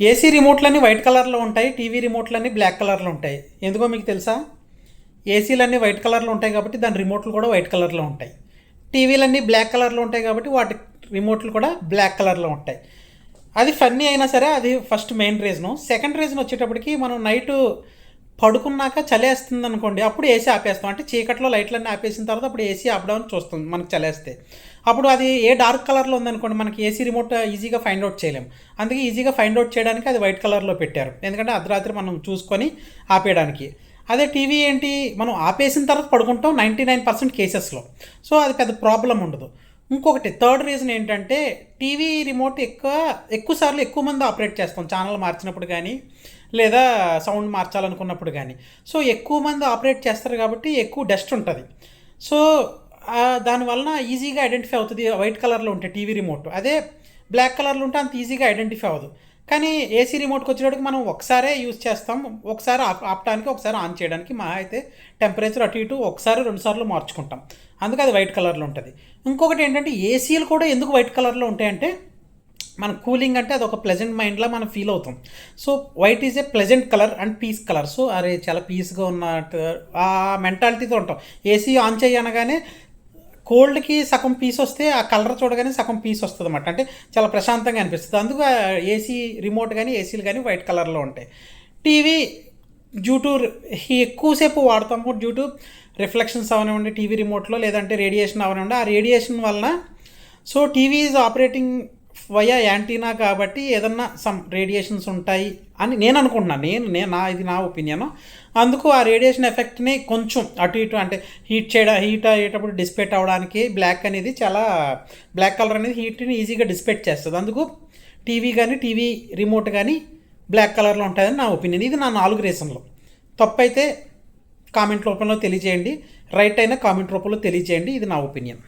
AC రిమోట్లన్నీ white కలర్లో ఉంటాయి, TV రిమోట్లన్నీ black కలర్లో ఉంటాయి. ఎందుకో మీకు తెలుసా? ఏసీలన్నీ వైట్ కలర్లో ఉంటాయి కాబట్టి దాని రిమోట్లు కూడా వైట్ కలర్లో ఉంటాయి. టీవీలన్నీ బ్లాక్ కలర్లో ఉంటాయి కాబట్టి వాటి రిమోట్లు కూడా బ్లాక్ కలర్లో ఉంటాయి. అది ఫన్నీ అయినా సరే అది first main reason. Second reason వచ్చేటప్పటికి మనం నైటు పడుకున్నాక చలేస్తుంది అనుకోండి, అప్పుడు ఏసీ ఆపేస్తాం. అంటే చీకట్లో లైట్లన్నీ ఆపేసిన తర్వాత అప్పుడు ఏసీ ఆపడానికి చూస్తుంది మనకు చలేస్తే. అప్పుడు అది ఏ డార్క్ కలర్లో ఉందనుకోండి, మనకి ఏసీ రిమోట్ ఈజీగా ఫైండ్ అవుట్ చేయలేం. అందుకే ఈజీగా ఫైండ్ అవుట్ చేయడానికి అది వైట్ కలర్లో పెట్టారు, ఎందుకంటే అర్ధరాత్రి మనం చూసుకొని ఆపేయడానికి. అదే టీవీ ఏంటి, మనం ఆపేసిన తర్వాత పడుకుంటాం 99% కేసెస్లో. సో అది పెద్ద ప్రాబ్లం ఉండదు. ఇంకొకటి థర్డ్ రీజన్ ఏంటంటే, టీవీ రిమోట్ ఎక్కువసార్లు ఎక్కువ మంది ఆపరేట్ చేస్తాం ఛానల్ మార్చినప్పుడు కానీ, లేదా సౌండ్ మార్చాలనుకున్నప్పుడు కానీ. సో ఎక్కువ మంది ఆపరేట్ చేస్తారు కాబట్టి ఎక్కువ డస్ట్ ఉంటుంది. సో దానివలన ఈజీగా ఐడెంటిఫై అవుతుంది వైట్ కలర్లో ఉంటే టీవీ రిమోట్. అదే బ్లాక్ కలర్లో ఉంటే అంత ఈజీగా ఐడెంటిఫై అవ్వదు. కానీ ఏసీ రిమోట్కి వచ్చేటప్పటికి మనం ఒకసారే యూజ్ చేస్తాం, ఒకసారి ఆపడానికి ఒకసారి ఆన్ చేయడానికి. మా అయితే టెంపరేచర్ అటు ఇటు ఒకసారి 2 సార్లు మార్చుకుంటాం, అందుకే అది వైట్ కలర్లో ఉంటుంది. ఇంకొకటి ఏంటంటే, ఏసీలు కూడా ఎందుకు వైట్ కలర్లో ఉంటాయంటే, మన కూలింగ్ అంటే అది ఒక ప్లెజెంట్ మైండ్లో మనం ఫీల్ అవుతాం. So white is a pleasant colour and peace colour. So అరే చాలా పీస్గా ఉన్నట్టు ఆ మెంటాలిటీతో ఉంటాం. ఏసీ ఆన్ చేయనగానే కోల్డ్కి సగం పీస్ వస్తే ఆ కలర్ చూడగానే సగం పీస్ వస్తుంది అన్నమాట. అంటే చాలా ప్రశాంతంగా అనిపిస్తుంది. అందుకు ఏసీ రిమోట్ కానీ ఏసీలు కానీ వైట్ కలర్లో ఉంటాయి. టీవీ డ్యూ టు ఎక్కువసేపు వాడతాము, డ్యూ టు రిఫ్లెక్షన్స్ అవనివ్వండి టీవీ రిమోట్లో, లేదంటే రేడియేషన్ అవనివ్వండి. ఆ రేడియేషన్ వలన so TV is operating via antenna కాబట్టి ఏదన్నా సమ్ రేడియేషన్స్ ఉంటాయి అని నేను అనుకుంటున్నాను. ఇది నా ఒపీనియన్. అందుకు ఆ రేడియేషన్ ఎఫెక్ట్ని కొంచెం అటు ఇటు అంటే హీట్ అయ్యేటప్పుడు డిస్పేట్ అవ్వడానికి బ్లాక్ కలర్ అనేది హీట్ని ఈజీగా డిస్పేట్ చేస్తుంది. అందుకు టీవీ కానీ టీవీ రిమోట్ కానీ బ్లాక్ కలర్లో ఉంటుందని నా ఒపీనియన్. ఇది నా 4 రీజన్లు. తప్పైతే కామెంట్ రూపంలో తెలియజేయండి, రైట్ అయినా కామెంట్ రూపంలో తెలియజేయండి. ఇది నా ఒపీనియన్.